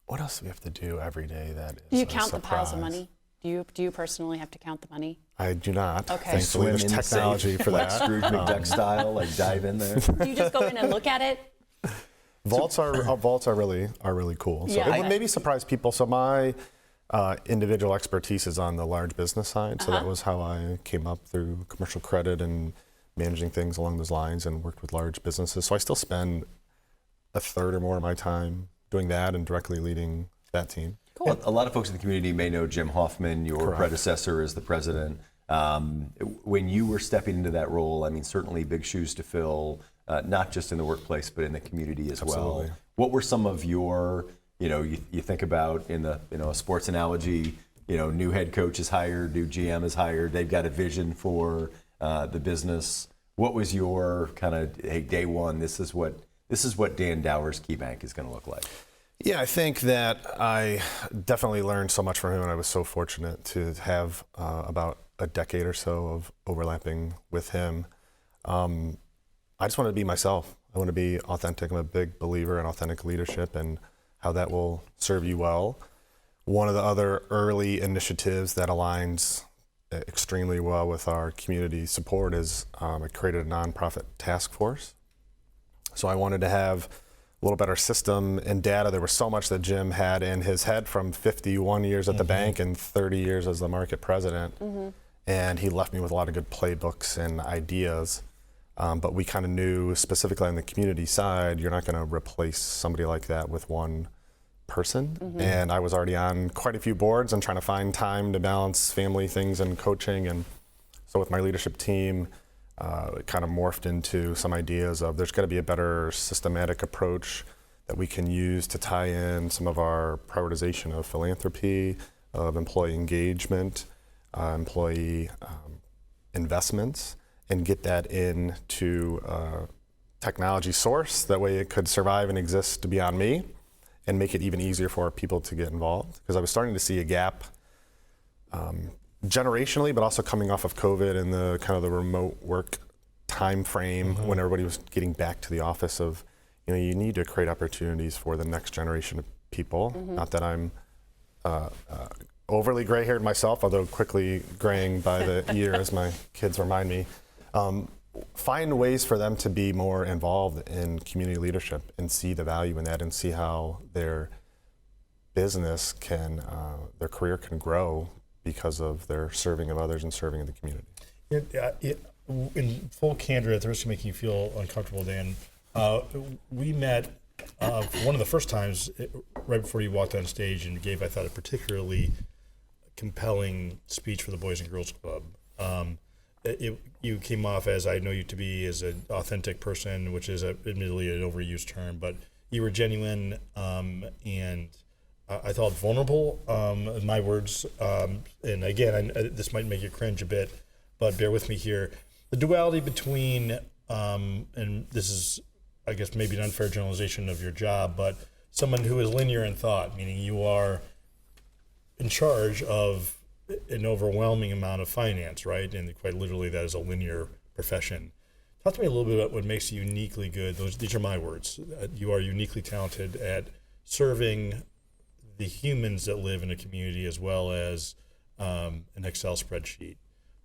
What else do we have to do every day that is Do you a count the piles of surprise? money? Do you personally have to count the money? I do not. Okay. Thankfully, there's Swim in the technology safe, for like that. Scrooge McDuck style, like dive in there. Do you just go in and look at it? Vaults are really cool. So Yeah, it would maybe surprise people. So my individual expertise is on the large business side. So that was how I came up through commercial credit and managing things along those lines and worked with large businesses. So I still spend a third or more of my time doing that and directly leading that team. Cool. A lot of folks in the community may know Jim Hoffman, your predecessor as the president. When you were stepping into that role, I mean, certainly big shoes to fill, not just in the workplace, but in the community as well. What were some of your, you think about in the, a sports analogy, new head coach is hired, new GM is hired, they've got a vision for the business. What was your kind of, hey, day one, this is what Dan Dower's Key Bank is going to look like? Yeah, I think that I definitely learned so much from him, and I was so fortunate to have about a decade or so of overlapping with him. I just wanted to be myself. I want to be authentic. I'm a big believer in authentic leadership and how that will serve you well. One of the other early initiatives that aligns extremely well with our community support is I created a nonprofit task force. So I wanted to have a little better system and data. There was so much that Jim had in his head from 51 years at the bank and 30 years as the market president. And he left me with a lot of good playbooks and ideas. But we kind of knew, specifically on the community side, you're not going to replace somebody like that with one person. And I was already on quite a few boards and trying to find time to balance family things and coaching. And so with my leadership team, it kind of morphed into some ideas of there's got to be a better systematic approach that we can use to tie in some of our prioritization of philanthropy, of employee engagement, employee investments, and get that into technology source. That way it could survive and exist beyond me and make it even easier for people to get involved. Because I was starting to see a gap generationally, but also coming off of COVID and the kind of the remote work time frame when everybody was getting back to the office of, you need to create opportunities for the next generation of people. Not that I'm overly gray-haired myself, although quickly graying by the year, as my kids remind me. Find ways for them to be more involved in community leadership and see the value in that and see how their business can, their career can grow because of their serving of others and serving in the community. In full candor, at the risk of making you feel uncomfortable, Dan, we met one of the first times right before you walked on stage and gave, I thought, a particularly compelling speech for the Boys and Girls Club. You came off, as I know you to be, as an authentic person, which is admittedly an overused term, but you were genuine and I thought vulnerable, in my words. And again, this might make you cringe a bit, but bear with me here. The duality between, and this is, I guess, maybe an unfair generalization of your job, but someone who is linear in thought, meaning you are in charge of an overwhelming amount of finance, right? And quite literally, that is a linear profession. Talk to me a little bit about what makes you uniquely good. These are my words. You are uniquely talented at serving the humans that live in a community as well as an Excel spreadsheet.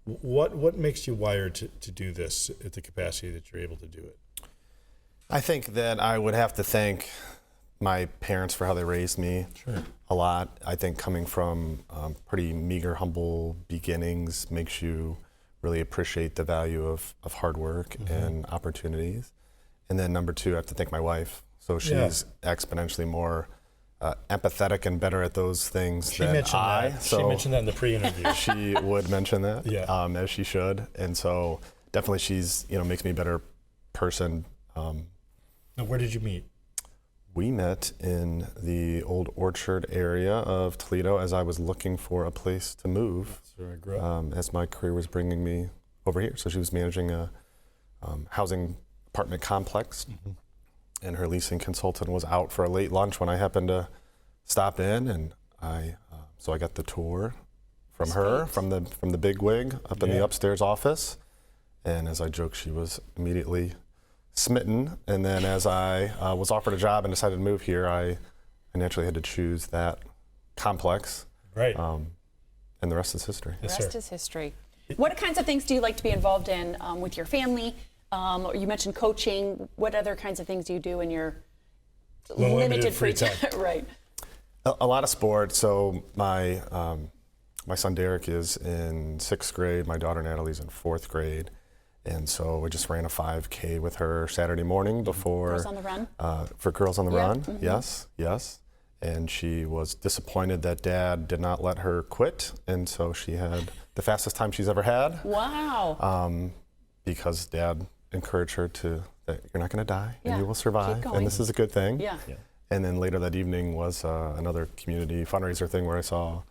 What makes you wired to do this at the capacity that you're able to do it? I think that I would have to thank my parents for how they raised me a lot. I think coming from pretty meager, humble beginnings makes you really appreciate the value of hard work and opportunities. And then number two, I have to thank my wife. So she's exponentially more empathetic and better at those things than I. So she mentioned that in the pre-interview. She would mention that, as she should. And so definitely she's, makes me a better person. Now, where did you meet? We met in the Old Orchard area of Toledo as I was looking for a place to move. That's where I grew up. As my career was bringing me over here. So she was managing a housing apartment complex, and her leasing consultant was out for a late lunch when I happened to stop in, and so I got the tour from her, from the big wig up in the upstairs office. And as I joked, she was immediately smitten, and then as I was offered a job and decided to move here, I naturally had to choose that complex. Right. And the rest is history. The rest is history. What kinds of things do you like to be involved in with your family? You mentioned coaching. What other kinds of things do you do in your limited free time? Right. A lot of sports. So my son Derek is in 6th grade. My daughter Natalie's in 4th grade. And so we just ran a 5K with her Saturday morning before. Girls on the Run? For Girls on the Run, yes. And she was disappointed that Dad did not let her quit. And so she had the fastest time she's ever had. Wow. Because Dad encouraged her that you're not going to die and you will survive. Keep going. And this is a good thing. Yeah. And then later that evening was another community fundraiser thing where I saw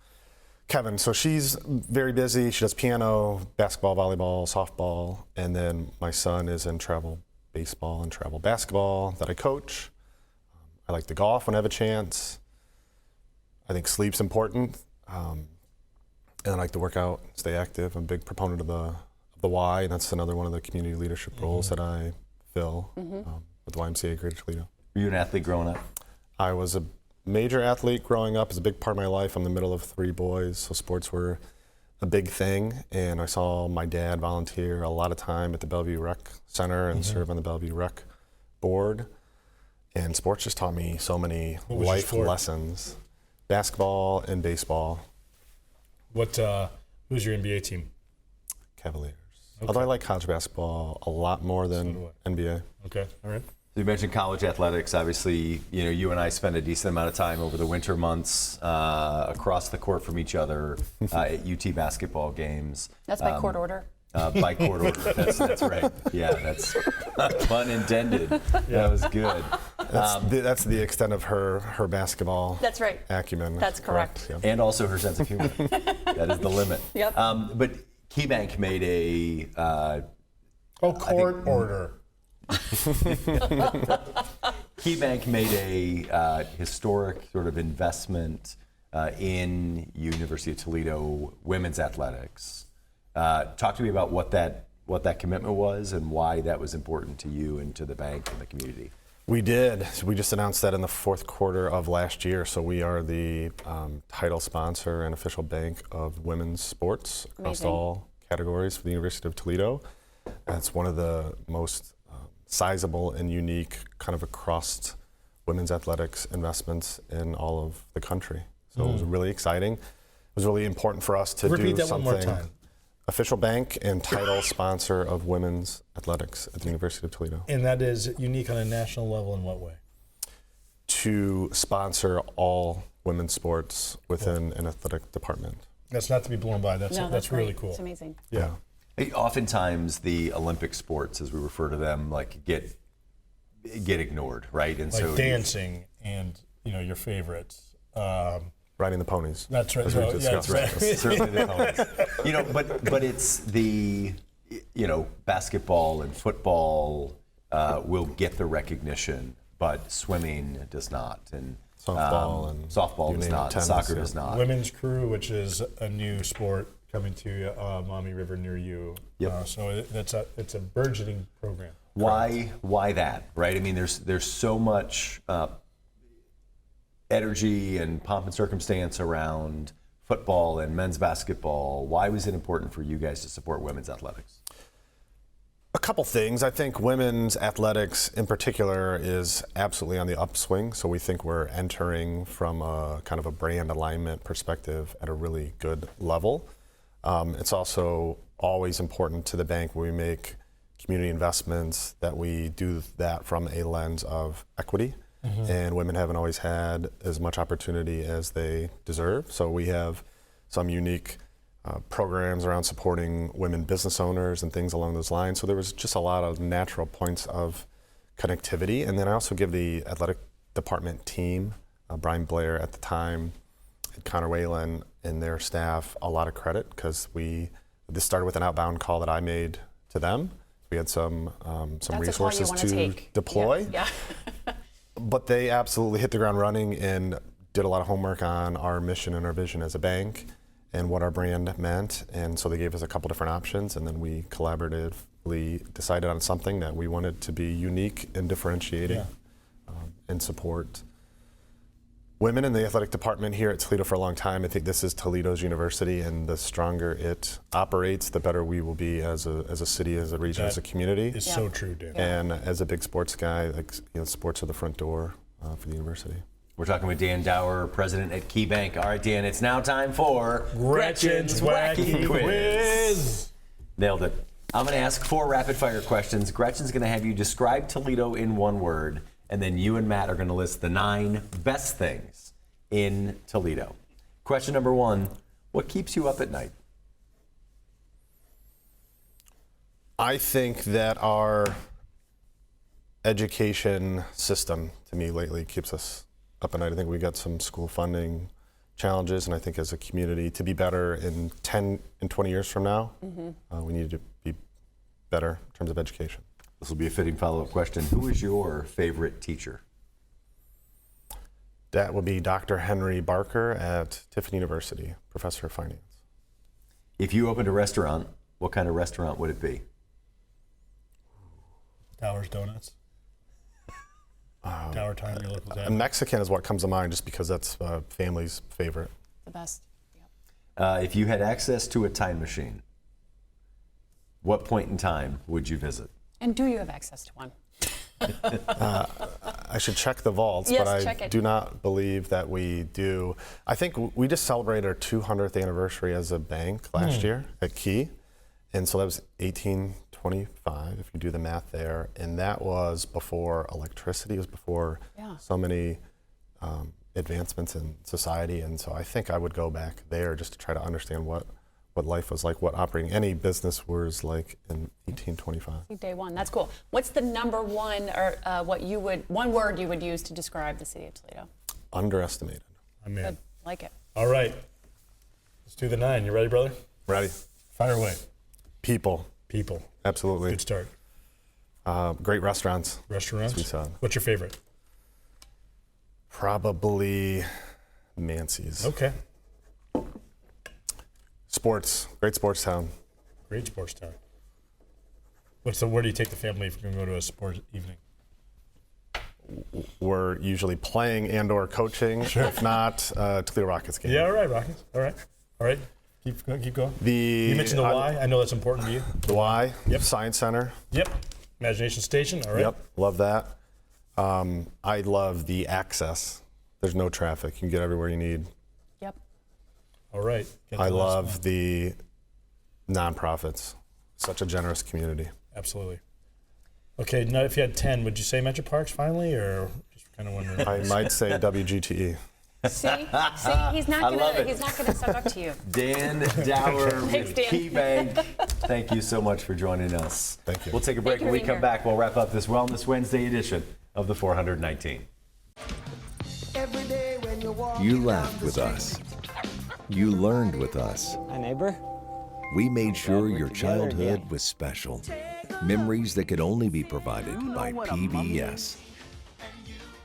Kevin. So she's very busy. She does piano, basketball, volleyball, softball, and then my son is in travel baseball and travel basketball that I coach. I like to golf when I have a chance. I think sleep's important, and I like to work out, stay active. I'm a big proponent of the Y, and that's another one of the community leadership roles that I fill with the YMCA Greater Toledo. Were you an athlete growing up? I was a major athlete growing up. It's a big part of my life. I'm the middle of 3 boys, so sports were a big thing. And I saw my dad volunteer a lot of time at the Bellevue Rec Center and serve on the Bellevue Rec board. And sports just taught me so many life lessons. Basketball and baseball. Who's your NBA team? Cavaliers. Okay. Although I like college basketball a lot more than NBA. Okay, all right. You mentioned college athletics. Obviously, you and I spend a decent amount of time over the winter months across the court from each other at UT basketball games. That's by court order. By court order. That's right. Yeah, that's pun intended. That was good. That's the extent of her basketball. That's right. Acumen. That's correct. Yeah. And also her sense of humor. That is the limit. Yep. But KeyBank made a court order. KeyBank made a historic sort of investment in University of Toledo women's athletics. Talk to me about what that commitment was and why that was important to you and to the bank and the community. We did. We just announced that in the fourth quarter of last year. So we are the title sponsor and official bank of women's sports across all categories for the University of Toledo. That's one of the most sizable and unique kind of across women's athletics investments in all of the country. So it was really exciting. It was really important for us to Repeat do that something. one more time. Official bank and title sponsor of women's athletics at the University of Toledo. And that is unique on a national level in what way? To sponsor all women's sports within an athletic department. That's not to be blown by. That's really cool. It's amazing. Yeah. Hey, oftentimes the Olympic sports, as we refer to them, like get ignored, right? And like so dancing and your favorites. Riding the ponies. That's right. As we discussed. certainly the ponies. But it's the basketball and football will get the recognition, but swimming does not, and softball does not, tennis, soccer does not. Women's crew, which is a new sport coming to Maumee River near you. Yep. So it's a burgeoning program. Why that, right? I mean, there's so much energy and pomp and circumstance around football and men's basketball. Why was it important for you guys to support women's athletics? A couple things. I think women's athletics in particular is absolutely on the upswing. So we think we're entering from a kind of a brand alignment perspective at a really good level. It's also always important to the bank when we make community investments that we do that from a lens of equity. And women haven't always had as much opportunity as they deserve. So we have some unique programs around supporting women business owners and things along those lines. So there was just a lot of natural points of connectivity. And then I also give the athletic department team, Brian Blair at the time, Connor Whalen and their staff a lot of credit because this started with an outbound call that I made to them. We had some resources to deploy. Yeah. But they absolutely hit the ground running and did a lot of homework on our mission and our vision as a bank and what our brand meant. And so they gave us a couple different options, and then we collaboratively decided on something that we wanted to be unique and differentiating and support women in the athletic department here at Toledo for a long time. I think this is Toledo's university, and the stronger it operates, the better we will be as a city, as a region, as a community. It's so true, Dan. And as a big sports guy, sports are the front door for the university. We're talking with Dan Dower, president at KeyBank. All right, Dan, it's now time for Gretchen's Wacky Quiz. Nailed it. I'm going to ask 4 rapid-fire questions. Gretchen's going to have you describe Toledo in one word, and then you and Matt are going to list the 9 best things in Toledo. Question number 1, what keeps you up at night? I think that our education system, to me, lately keeps us up at night. I think we got some school funding challenges, and I think as a community, to be better in 10 and 20 years from now, we need to be better in terms of education. This will be a fitting follow-up question. Who is your favorite teacher? That would be Dr. Henry Barker at Tiffin University, professor of finance. If you opened a restaurant, what kind of restaurant would it be? Dower's Donuts. Dower Time, your local dad. Mexican is what comes to mind just because that's family's favorite. The best. If you had access to a time machine, what point in time would you visit? And do you have access to one? I should check the vaults, Yes, but check I it. do not believe that we do. I think we just celebrated our 200th anniversary as a bank last year at Key. And so that was 1825, if you do the math there. And that was before electricity, it was before so many advancements in society. And so I think I would go back there just to try to understand what life was like, what operating any business was like in 1825. Day one, that's cool. What's the number one, or one word you would use to describe the city of Toledo? Underestimated. I'm in. Good, like it. All right, let's do the 9. You ready, brother? Ready. Fire away. People. People. Absolutely. Good start. Great restaurants. Restaurants? As we said. What's your favorite? Probably Nancy's. Okay. Sports. Great sports town. Great sports town. Where do you take the family if you're going to go to a sports evening? we're usually playing and/or coaching. Sure. If not, Toledo Rockets game. Yeah, all right, Rockets. All right. Keep going. You mentioned the Y. I know that's important to you. The Y. Yep. Science Center. Yep. Imagination Station. All right. Yep. Love that. I love the access. There's no traffic. You can get everywhere you need. Yep. All right. I love the nonprofits. Such a generous community. Absolutely. Okay, now if you had 10, would you say Metro Parks finally, or just kind of wondering? I might say WGTE. See, he's not gonna suck up to you. Dan Dower Thanks, with Dan. KeyBank. Thank you so much for joining us. Thank you. We'll take a break. Thank you When we for come being back, we'll wrap up this Wellness Wednesday edition of the 419. You laughed with us. You learned with us. Hi, neighbor. We made sure your together childhood again. was special. Memories that could only be provided by PBS.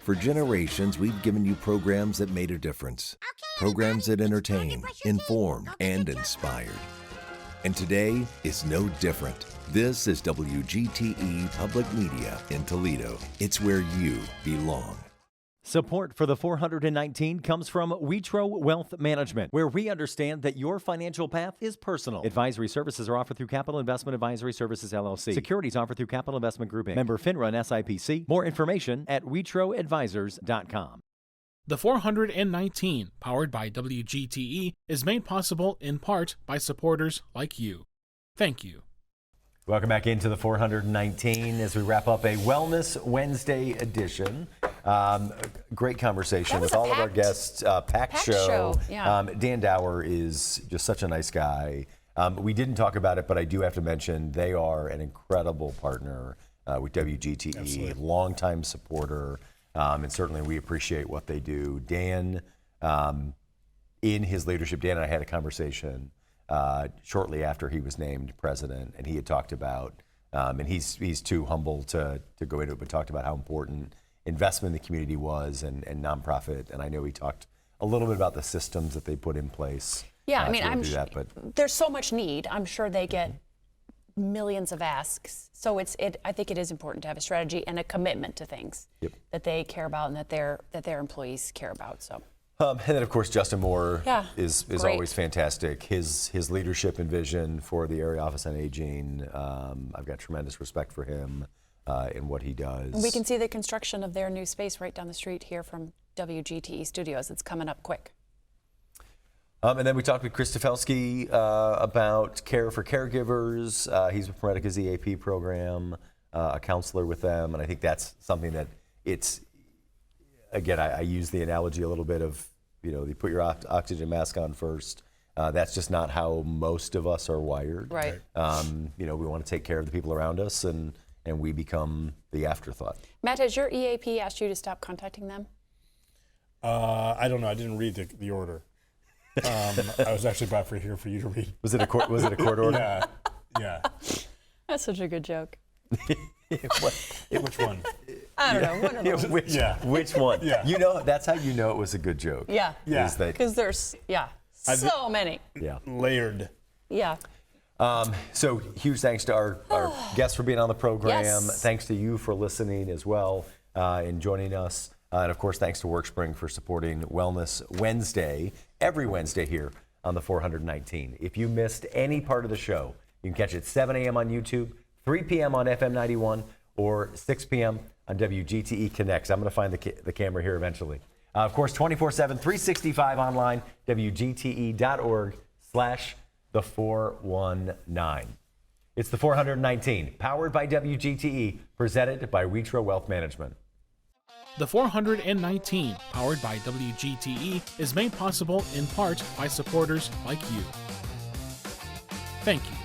For generations, we've given you programs that made a difference. Programs that entertained, informed, and inspired. And today is no different. This is WGTE Public Media in Toledo. It's where you belong. Support for the 419 comes from Witro Wealth Management, where we understand that your financial path is personal. Advisory services are offered through Capital Investment Advisory Services, LLC. Securities offered through Capital Investment Group, Inc. Member FINRA and SIPC. More information at witroadvisors.com. The 419, powered by WGTE, is made possible in part by supporters like you. Thank you. Welcome back into the 419 as we wrap up a Wellness Wednesday edition. Great conversation with all of our guests. Packed show. Yeah. Dan Dower is just such a nice guy. We didn't talk about it, but I do have to mention they are an incredible partner with WGTE, Absolutely. longtime supporter, and certainly we appreciate what they do. Dan, in his leadership, Dan and I had a conversation shortly after he was named president, and he had talked about, and he's too humble to go into it, but talked about how important investment in the community was and nonprofit. And I know he talked a little bit about the systems that they put in place. Yeah, I mean, to do that, but there's so much need. I'm sure they get millions of asks. So I think it is important to have a strategy and a commitment to things that they care about and that their employees care about. So. And then, of course, Justin Moore is great. always fantastic. His leadership and vision for the Area Office on Aging, I've got tremendous respect for him and what he does. And we can see the construction of their new space right down the street here from WGTE Studios. It's coming up quick. And then we talked with Chris Tafelski about care for caregivers. He's with ProMedica's EAP program, a counselor with them. And I think that's something that again, I use the analogy a little bit of, you put your oxygen mask on first. That's just not how most of us are wired. Right. We want to take care of the people around us, and we become the afterthought. Matt, has your EAP asked you to stop contacting them? I don't know. I didn't read the order. I was actually brought here for you to read. Was it a court order? Yeah. That's such a good joke. Which one? I don't know. One of them. Which one? Yeah. That's how you know it was a good joke. Yeah. Is that, because there's so many. Yeah. Layered. Yeah. So huge thanks to our guests for being on the program. Yes. Thanks to you for listening as well and joining us. And of course, thanks to Workspring for supporting Wellness Wednesday, every Wednesday here on the 419. If you missed any part of the show, you can catch it 7 a.m. on YouTube, 3 p.m. on FM 91, or 6 p.m. on WGTE Connects. I'm going to find the camera here eventually. Of course, 24/7, 365 online, WGTE.org/the419. It's the 419, powered by WGTE, presented by Witro Wealth Management. The 419, powered by WGTE, is made possible in part by supporters like you. Thank you.